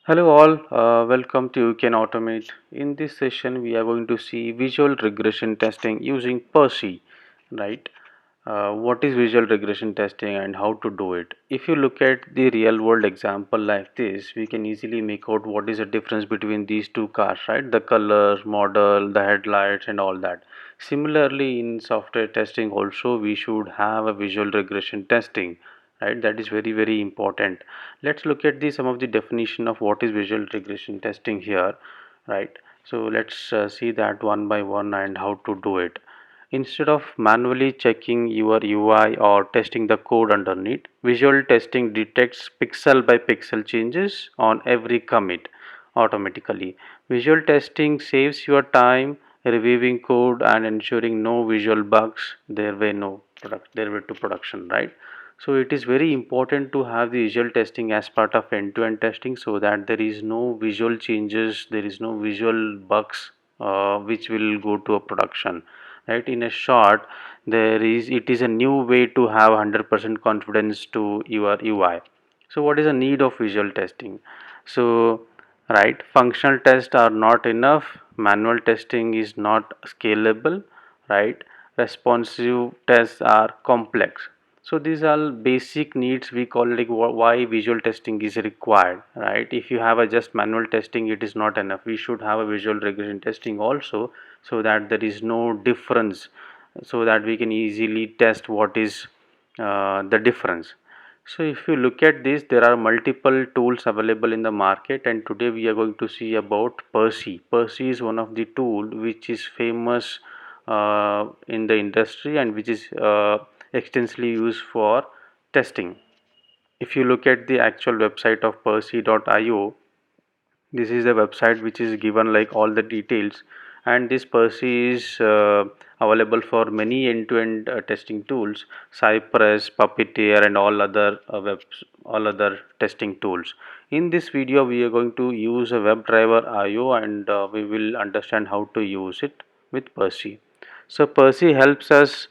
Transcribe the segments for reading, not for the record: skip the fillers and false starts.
Hello all, welcome to You Can Automate. In this session, we are going to see visual regression testing using Percy, right? What is visual regression testing and how to do it? If you look at the real world example like this, we can easily make out what is the difference between these two cars, right? The color, model, the headlights and all that. Similarly, in software testing also, we should have a visual regression testing, right? That is very important. Let's look at the some of the definition of what is visual regression testing here, right? So let's see that one by one and how to do it. Instead of manually checking your UI or testing the code underneath, visual testing detects pixel by pixel changes on every commit automatically. Visual testing saves your time reviewing code and ensuring no visual bugs there were to production, right? So it is very important to have the visual testing as part of end-to-end testing so that there is no visual changes, there is no visual bugs which will go to a production, right? In a short, it is a new way to have 100% confidence to your UI. So what is the need of visual testing? So right, functional tests are not enough, manual testing is not scalable, right? Responsive tests are complex. So these are basic needs we call like why visual testing is required, right? If you have a just manual testing, it is not enough. We should have a visual regression testing also, so that there is no difference, so that we can easily test what is the difference. So if you look at this, there are multiple tools available in the market, and today we are going to see about Percy. Percy is one of the tool which is famous in the industry and which is extensively used for testing. If you look at the actual website of Percy.io, this is the website which is given like all the details, and this Percy is available for many end-to-end testing tools, Cypress, Puppeteer and all other testing tools. In this video we are going to use a WebdriverIO, and we will understand how to use it with Percy. So Percy helps us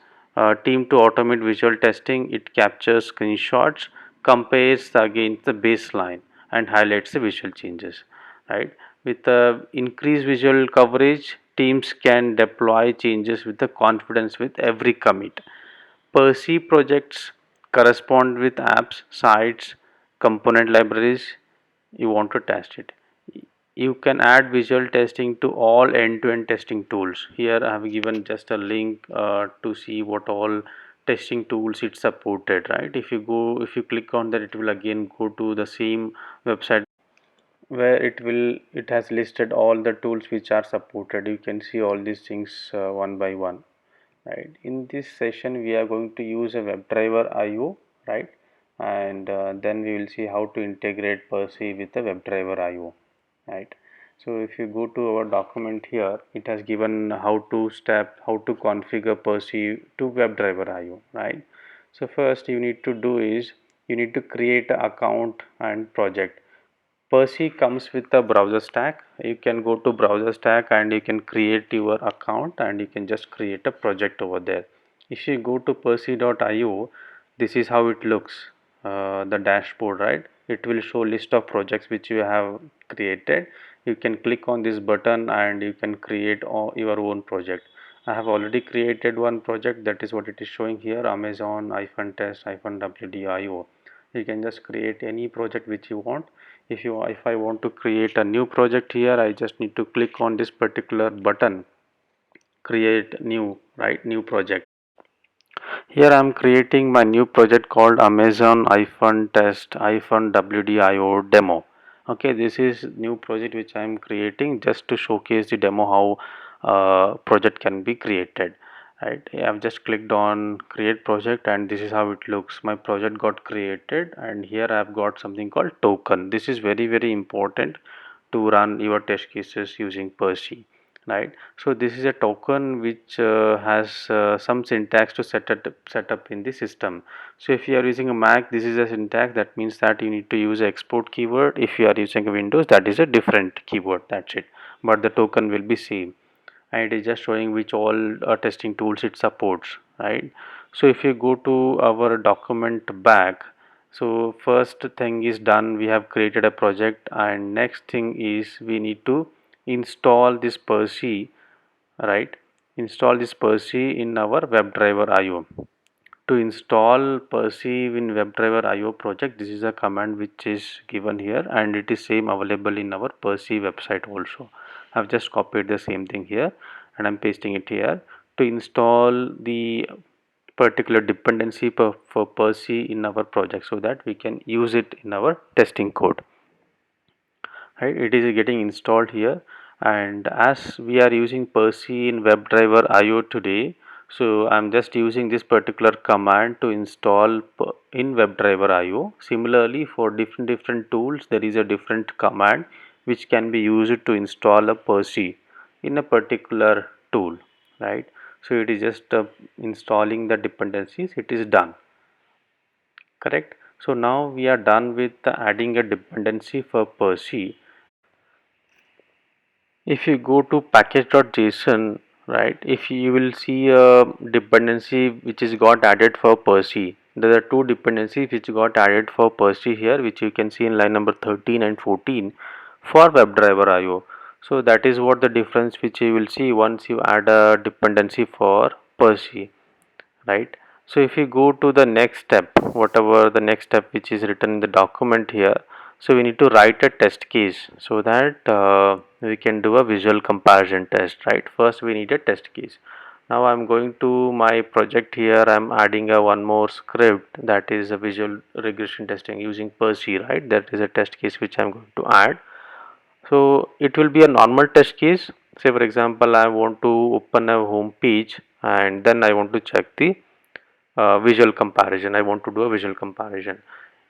team to automate visual testing. It captures screenshots, compares against the baseline and highlights the visual changes, right? With increased visual coverage, teams can deploy changes with the confidence with every commit. Percy projects correspond with apps, sites, component libraries you want to test it. You can add visual testing to all end-to-end testing tools. Here I have given just a link to see what all testing tools it supported, right? If you click on that, it will again go to the same website where it has listed all the tools which are supported. You can see all these things one by one, right? In this session we are going to use a WebdriverIO, right? And then we will see how to integrate Percy with the WebdriverIO, right? So if you go to our document here, it has given how to configure Percy to WebdriverIO, right? So first you need to do is you need to create an account and project. Percy comes with a browser stack. You can go to browser stack and you can create your account and you can just create a project over there. If you go to Percy.io, this is how it looks, the dashboard, right? It will show list of projects which you have created. You can click on this button and you can create your own project. I have already created one project, that is what it is showing here, Amazon -test -WDIO. You can just create any project which you want. If I want to create a new project here, I just need to click on this particular button, create new, right? New project. Here I am creating my new project called Amazon-test WDIO demo. Okay, this is new project which I am creating just to showcase the demo how project can be created. Right, I have just clicked on create project and this is how it looks. My project got created and here I have got something called token. This is very important to run your test cases using Percy, right? So this is a token which has some syntax to set up in the system. So if you are using a Mac, this is a syntax, that means that you need to use export keyword. If you are using a Windows, that is a different keyword, that's it, but the token will be same, and it is just showing which all testing tools it supports, right? So if you go to our document back, So first thing is done, we have created a project, and next thing is we need to install this Percy, right? Install this Percy in our WebdriverIO. To install Percy in WebdriverIO project, this is a command which is given here, and it is same available in our Percy website also. I've just copied the same thing here and I'm pasting it here to install the particular dependency for Percy in our project so that we can use it in our testing code. Right, it is getting installed here, and as we are using Percy in WebdriverIO today, so I'm just using this particular command to install in WebdriverIO. Similarly, for different tools, there is a different command which can be used to install a Percy in a particular tool, right? So it is just installing the dependencies. It is done, correct? So now we are done with adding a dependency for Percy. If you go to package.json, right, if you will see a dependency which is got added for Percy. There are two dependencies which got added for Percy here, which you can see in line number 13 and 14 for WebdriverIO. So that is what the difference which you will see once you add a dependency for Percy, right? So if you go to the next step, whatever the next step which is written in the document here, so we need to write a test case so that we can do a visual comparison test, right? First we need a test case. Now I'm going to my project here. I'm adding a one more script, that is a visual regression testing using Percy, right? That is a test case which I'm going to add. So it will be a normal test case. Say for example, I want to open a home page and then I want to check the visual comparison. I want to do a visual comparison.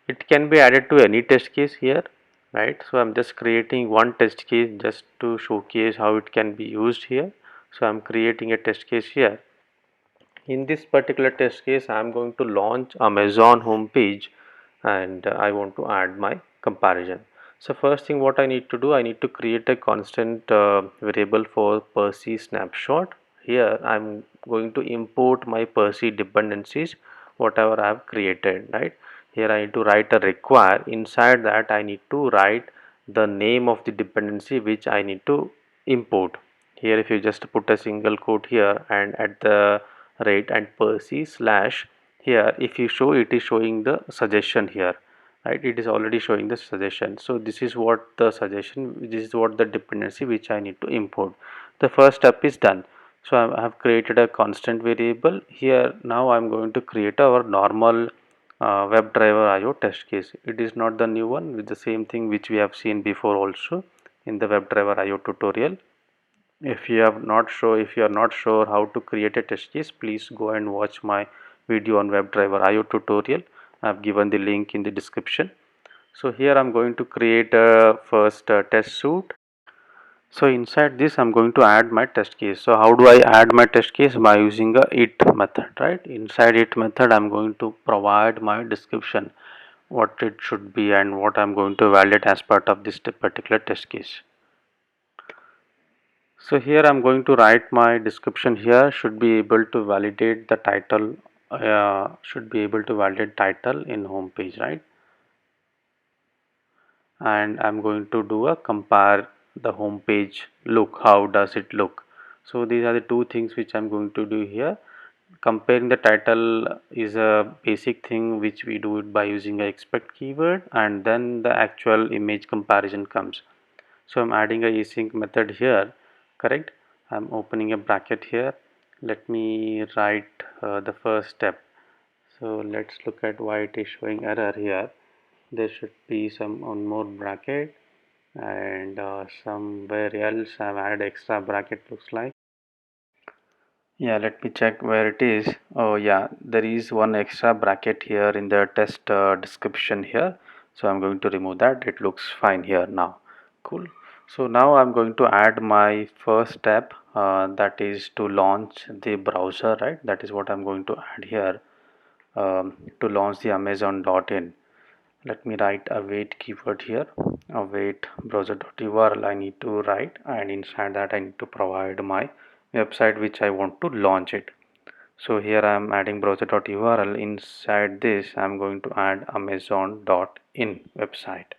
It can be added to any test case here, right? So I'm just creating one test case just to showcase how it can be used here. So I'm creating a test case here. In this particular test case, I'm going to launch Amazon homepage, and I want to add my comparison. So first thing what I need to do, I need to create a constant variable for Percy snapshot. Here I'm going to import my Percy dependencies, whatever I have created, right? Here I need to write a require. Inside that I need to write the name of the dependency which I need to import. Here if you just put a single quote here and at the rate and Percy slash, here if you show, it is showing the suggestion here, right? It is already showing the suggestion. So this is what the suggestion, this is what the dependency which I need to import. The first step is done. So I have created a constant variable here. Now I'm going to create our normal WebdriverIO test case. It is not the new one, with the same thing which we have seen before also in the WebdriverIO tutorial. If you are not sure how to create a test case, please go and watch my video on WebdriverIO tutorial. I have given the link in the description. So here I'm going to create a first test suite. So inside this I'm going to add my test case. So how do I add my test case? By using a it method, right? Inside it method I'm going to provide my description, what it should be and what I'm going to validate as part of this particular test case. So here I'm going to write my description here, should be able to validate the title, should be able to validate title in home page, right? And I'm going to do a compare the home page look, how does it look. So these are the two things which I'm going to do here. Comparing the title is a basic thing which we do it by using a expect keyword, and then the actual image comparison comes. So I'm adding a async method here, correct? I'm opening a bracket here. Let me write the first step. So let's look at why it is showing error here. There should be some one more bracket, and somewhere else I've added extra bracket, looks like. Yeah, let me check where it is. Oh yeah, there is one extra bracket here in the test description here. So I'm going to remove that. It looks fine here now. Cool. So now I'm going to add my first step, that is to launch the browser, right? That is what I'm going to add here, to launch the amazon.in. Let me write await keyword here, await browser.url I need to write, and inside that I need to provide my website which I want to launch it. So here I am adding browser.url. Inside this I am going to add amazon.in website.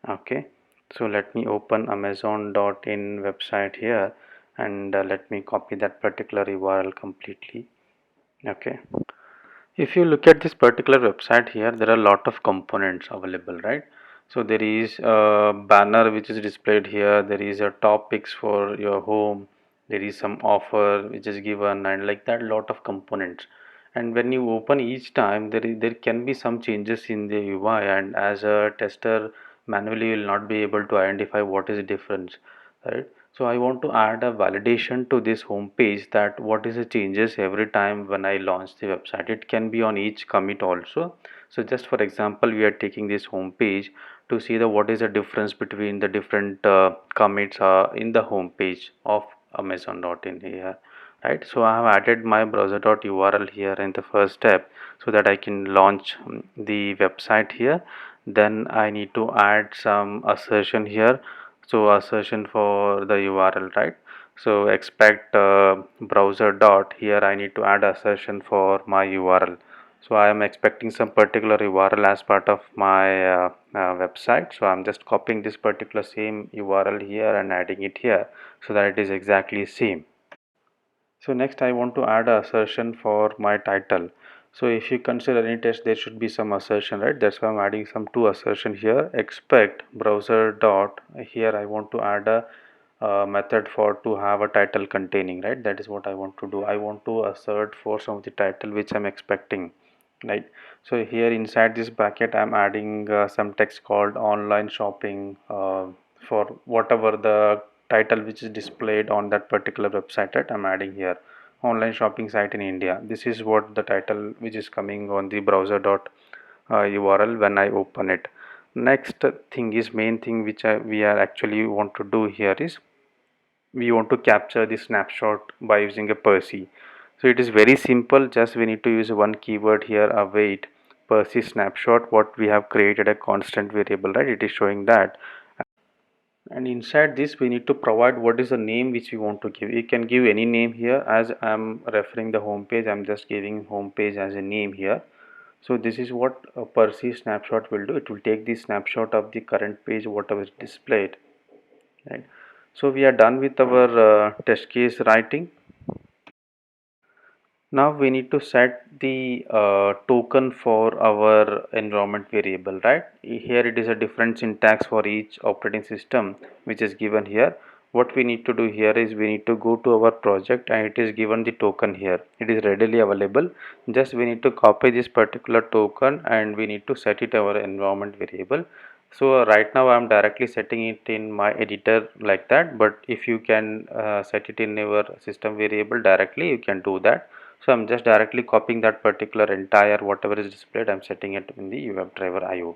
Okay, so let me open amazon.in website here, and let me copy that particular URL completely. Okay, if you look at this particular website here, there are a lot of components available, right? So there is a banner which is displayed here, there is a topics for your home, there is some offer which is given, and like that lot of components. And when you open each time, there can be some changes in the UI, and as a tester manually will not be able to identify what is the difference, right? So I want to add a validation to this home page, that what is the changes every time when I launch the website. It can be on each commit also. So just for example, we are taking this home page to see the what is the difference between the different commits in the home page of amazon.in here, right? So I have added my browser.url here in the first step, so that I can launch the website here. Then I need to add some assertion here. So assertion for the URL, right? So expect browser dot, here I need to add assertion for my URL. So I am expecting some particular URL as part of my website. So I'm just copying this particular same URL here and adding it here, so that it is exactly same. So next I want to add a assertion for my title. So if you consider any test, there should be some assertion, right? That's why I'm adding some two assertion here. Expect browser dot, here I want to add a method for to have a title containing, right? That is what I want to do. I want to assert for some of the title which I'm expecting, right? So here inside this bracket I'm adding some text called online shopping for whatever the title which is displayed on that particular website, right? I'm adding here online shopping site in India. This is what the title which is coming on the browser dot URL when I open it. Next thing is main thing which we are actually want to do here is we want to capture the snapshot by using a Percy. So it is very simple, just we need to use one keyword here, await Percy snapshot, what we have created a constant variable, right? It is showing that, and inside this we need to provide what is the name which we want to give. You can give any name here. As I'm referring the home page, I'm just giving home page as a name here. So this is what a Percy snapshot will do. It will take the snapshot of the current page whatever is displayed, right? So we are done with our test case writing. Now we need to set the token for our environment variable, right? Here it is a different syntax for each operating system which is given here. What we need to do here is we need to go to our project, and it is given the token here. It is readily available. Just we need to copy this particular token and we need to set it our environment variable. So right now I am directly setting it in my editor like that, but if you can set it in your system variable directly, you can do that. So I'm just directly copying that particular entire whatever is displayed, I'm setting it in the WebdriverIO,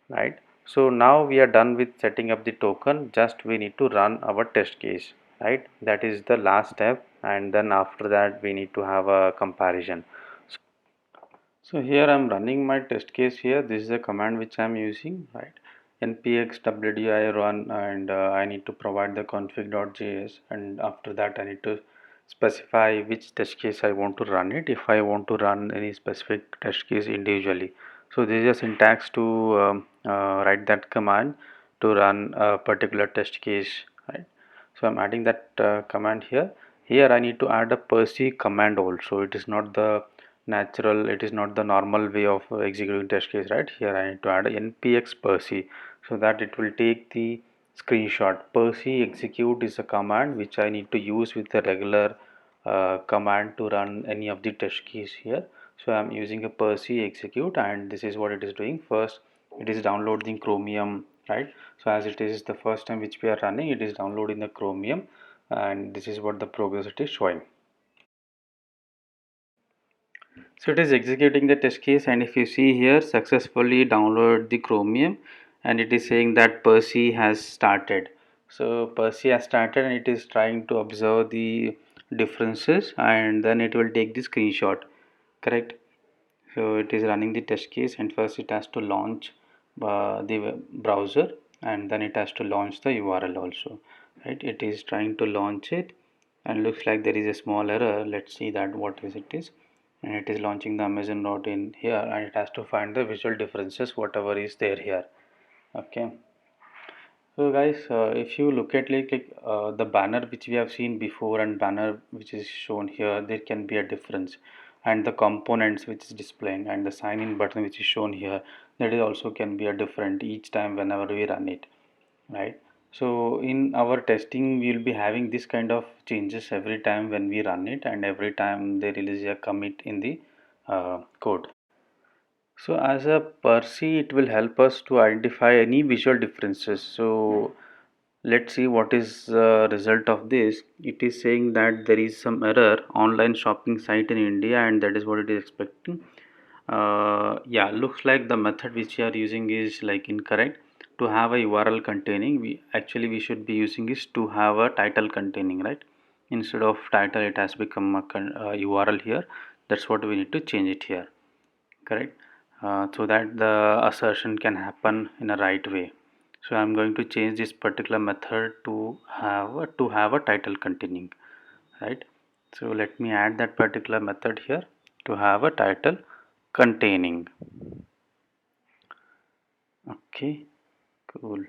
right? So now we are done with setting up the token. Just we need to run our test case, right? That is the last step, and then after that we need to have a comparison. So here I'm running my test case here. This is a command which I'm using, right? npx wdi run, and I need to provide the config.js, and after that I need to specify which test case I want to run it, if I want to run any specific test case individually. So this is a syntax to write that command to run a particular test case, right? So I'm adding that command here. Here I need to add a Percy command also. It is not the natural, it is not the normal way of executing test case, right? Here I need to add a npx Percy, so that it will take the screenshot. Percy execute is a command which I need to use with the regular command to run any of the test case here. So I'm using a Percy execute, and this is what it is doing. First it is downloading Chromium, right? So as it is the first time which we are running, it is downloading the Chromium, and this is what the progress it is showing. So it is executing the test case, and if you see here, successfully download the Chromium, and it is saying that Percy has started. So Percy has started, and it is trying to observe the differences, and then it will take the screenshot, correct? So it is running the test case, and first it has to launch the browser, and then it has to launch the URL also, right? It is trying to launch it, and looks like there is a small error. Let's see that what is it is. And it is launching the Amazon route in here, and it has to find the visual differences whatever is there here. Okay, so guys, if you look at the banner which we have seen before and banner which is shown here, there can be a difference, and the components which is displaying and the sign in button which is shown here, that is also can be a different each time whenever we run it, right? So in our testing we will be having this kind of changes every time when we run it, and every time there is a commit in the code. So as a Percy, it will help us to identify any visual differences. So let's see what is the result of this. It is saying that there is some error online shopping site in India, and that is what it is expecting. Yeah, looks like the method which we are using is like incorrect. To have a URL containing, we should be using is to have a title containing, right? Instead of title, it has become a URL here. That's what we need to change it here, correct? So that the assertion can happen in a right way. So I'm going to change this particular method to have a title containing, right? So let me add that particular method here, to have a title containing. Okay, cool.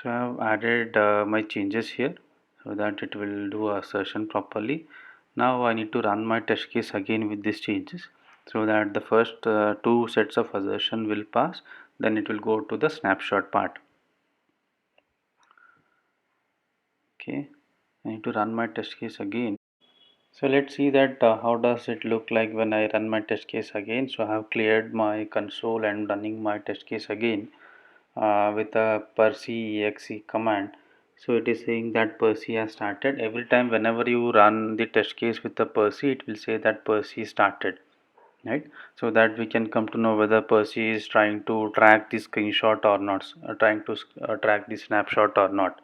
So I have added my changes here so that it will do assertion properly. Now I need to run my test case again with these changes, so that the first two sets of assertion will pass, then it will go to the snapshot part. Okay, I need to run my test case again. So let's see that how does it look like when I run my test case again. So I have cleared my console and running my test case again with a Percy exe command. So it is saying that Percy has started. Every time whenever you run the test case with the Percy, it will say that Percy started, right? So that we can come to know whether Percy is trying to track the screenshot or not, trying to track the snapshot or not.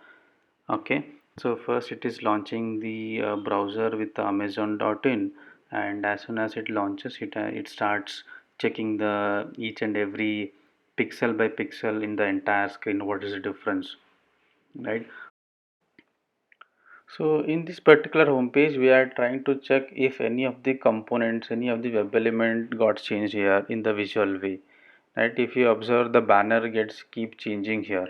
Okay, so first it is launching the browser with the amazon.in, and as soon as it launches it starts checking the each and every pixel by pixel in the entire screen, what is the difference, right? So in this particular home page we are trying to check if any of the components, any of the web element got changed here in the visual way, right? If you observe, the banner gets keep changing here.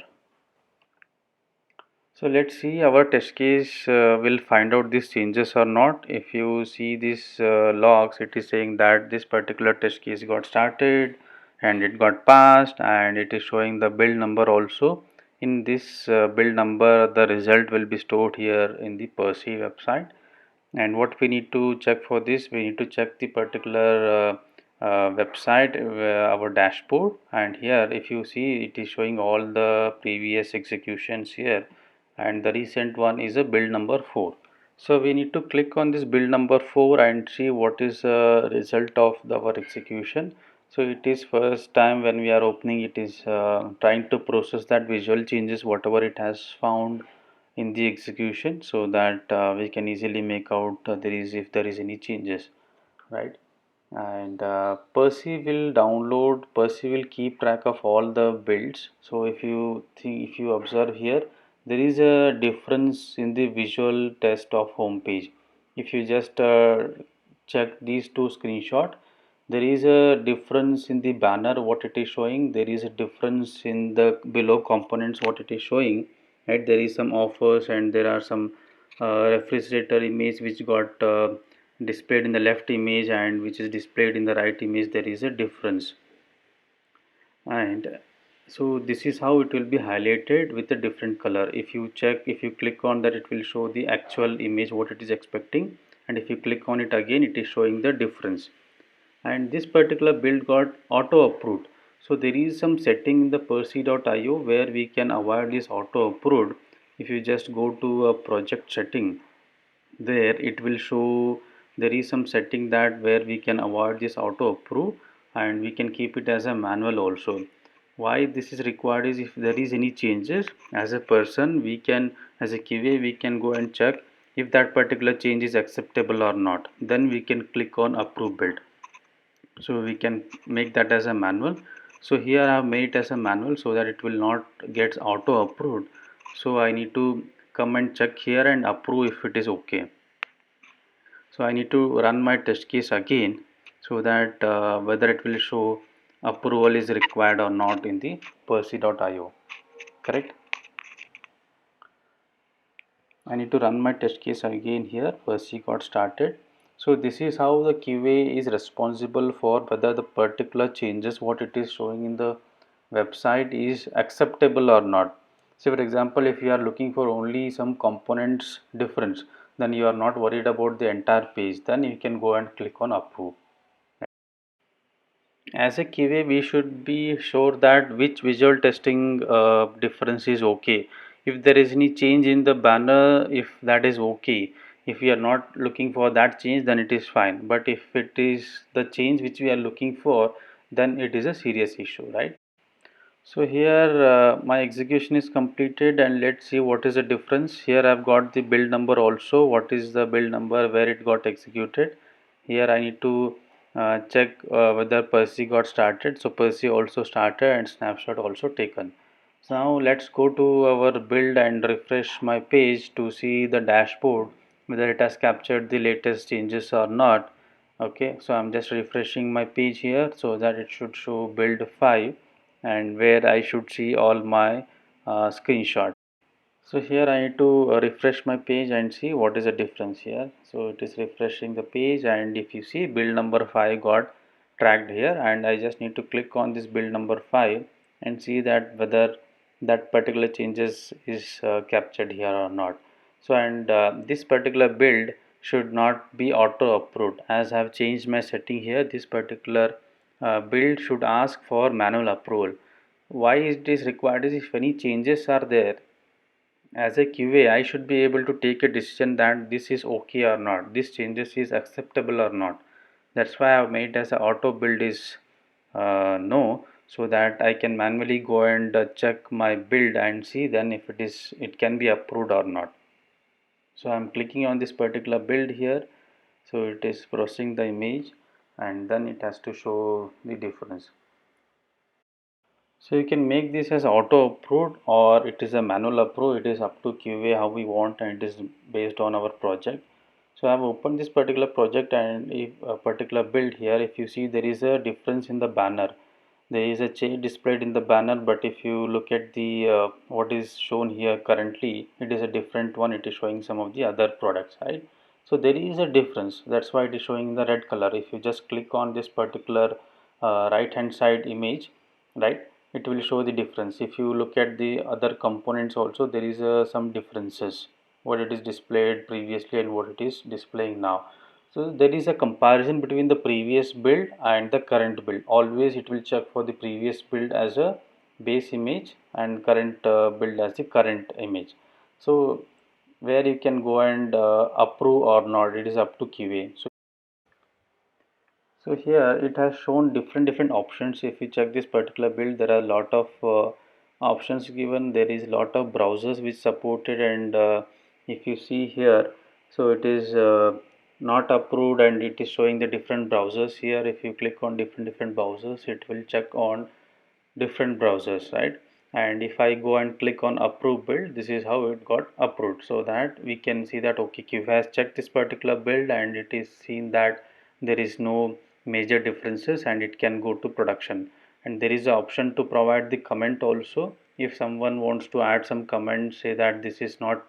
So let's see our test case will find out these changes or not. If you see these logs, it is saying that this particular test case got started and it got passed, and it is showing the build number also. In this build number, the result will be stored here in the Percy website. And what we need to check for this, we need to check the particular website, our dashboard, and here if you see, it is showing all the previous executions here, and the recent one is a build number 4. So we need to click on this build number 4 and see what is the result of our execution. So it is first time when we are opening, it is trying to process that visual changes whatever it has found in the execution, so that we can easily make out there is, if there is any changes, right? And Percy will keep track of all the builds. So if you observe here, there is a difference in the visual test of home page. If you just check these two screenshot, there is a difference in the banner what it is showing, there is a difference in the below components what it is showing, right? There is some offers, and there are some refrigerator image which got displayed in the left image and which is displayed in the right image. There is a difference, and so this is how it will be highlighted with a different color. If you check, if you click on that, it will show the actual image what it is expecting, and if you click on it again, it is showing the difference. And this particular build got auto approved. So there is some setting in the Percy.io where we can avoid this auto approved. If you just go to a project setting, there it will show there is some setting that where we can avoid this auto approve, and we can keep it as a manual also. Why this is required is, if there is any changes, as a person we can, as a QA, we can go and check if that particular change is acceptable or not, then we can click on approve build. So we can make that as a manual. So here I have made it as a manual so that it will not get auto approved. So I need to come and check here and approve if it is okay. So I need to run my test case again so that whether it will show approval is required or not in the Percy.io. Correct? I need to run my test case again here. Percy got started. So this is how the QA is responsible for whether the particular changes what it is showing in the website is acceptable or not. So for example, if you are looking for only some components difference, then you are not worried about the entire page, then you can go and click on approve. As a QA, we should be sure that which visual testing difference is okay. If there is any change in the banner, if that is okay. If we are not looking for that change, then it is fine. But if it is the change which we are looking for, then it is a serious issue, right? So here my execution is completed, and let's see what is the difference. Here I've got the build number also. What is the build number where it got executed? Here I need to check whether Percy got started. So Percy also started and snapshot also taken. So now let's go to our build and refresh my page to see the dashboard whether it has captured the latest changes or not. Okay, so I'm just refreshing my page here so that it should show build 5 and where I should see all my screenshots. So here I need to refresh my page and see what is the difference here. So it is refreshing the page, and if you see build number 5 got tracked here, and I just need to click on this build number 5 and see that whether that particular changes is captured here or not. So and this particular build should not be auto approved, as I have changed my setting here. This particular build should ask for manual approval. Why it is required is if any changes are there, as a QA, I should be able to take a decision that this is okay or not, this changes is acceptable or not. That's why I've made as a auto build is no, so that I can manually go and check my build and see then if it can be approved or not. So I'm clicking on this particular build here, so it is processing the image and then it has to show the difference. So you can make this as auto approved or it is a manual approve. It is up to QA how we want, and it is based on our project. So I have opened this particular project, and if a particular build here, if you see there is a difference in the banner. There is a change displayed in the banner, but if you look at the what is shown here currently, it is a different one. It is showing some of the other products, right? So there is a difference. That's why it is showing in the red color. If you just click on this particular right hand side image, right, it will show the difference. If you look at the other components also, there is some differences what it is displayed previously and what it is displaying now. So there is a comparison between the previous build and the current build. Always it will check for the previous build as a base image and current build as the current image. So where you can go and approve or not, it is up to QA. So here it has shown different options. If you check this particular build, there are a lot of options given. There is a lot of browsers which supported, and if you see here, so it is not approved, and it is showing the different browsers here. If you click on different browsers, it will check on different browsers, right? And if I go and click on approve build, this is how it got approved, so that we can see that okay, Q has checked this particular build and it is seen that there is no major differences and it can go to production. And there is an option to provide the comment also. If someone wants to add some comment, say that this is not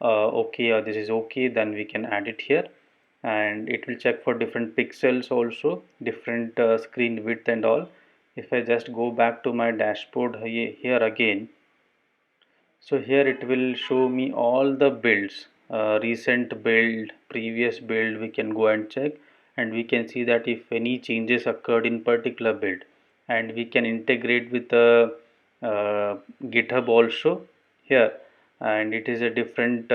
okay or this is okay, then we can add it here. And it will check for different pixels also, different screen width and all. If I just go back to my dashboard here again, so here it will show me all the builds, recent build, previous build. We can go and check, and we can see that if any changes occurred in particular build, and we can integrate with the GitHub also here, and it is a different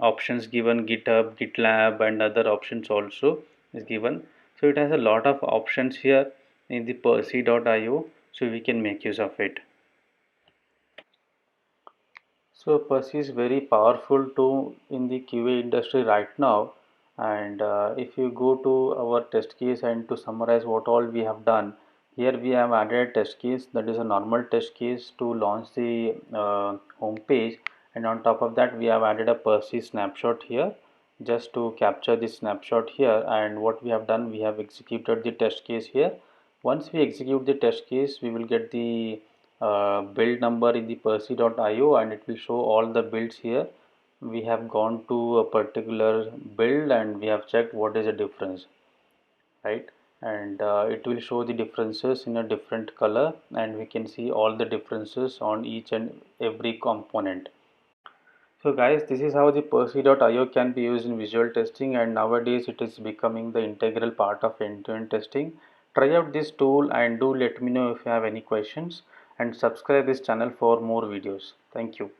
options given, GitHub, GitLab, and other options also is given. So it has a lot of options here in the Percy.io, so we can make use of it. So Percy is very powerful tool in the QA industry right now. And if you go to our test case and to summarize what all we have done, here we have added a test case, that is a normal test case to launch the home page, and on top of that we have added a Percy snapshot here just to capture this snapshot here. And what we have done, we have executed the test case here. Once we execute the test case, we will get the build number in the Percy.io, and it will show all the builds here. We have gone to a particular build and we have checked what is the difference, right? And it will show the differences in a different color, and we can see all the differences on each and every component. So guys, this is how the Percy.io can be used in visual testing, and nowadays it is becoming the integral part of end-to-end testing. Try out this tool and do let me know if you have any questions, and subscribe this channel for more videos. Thank you.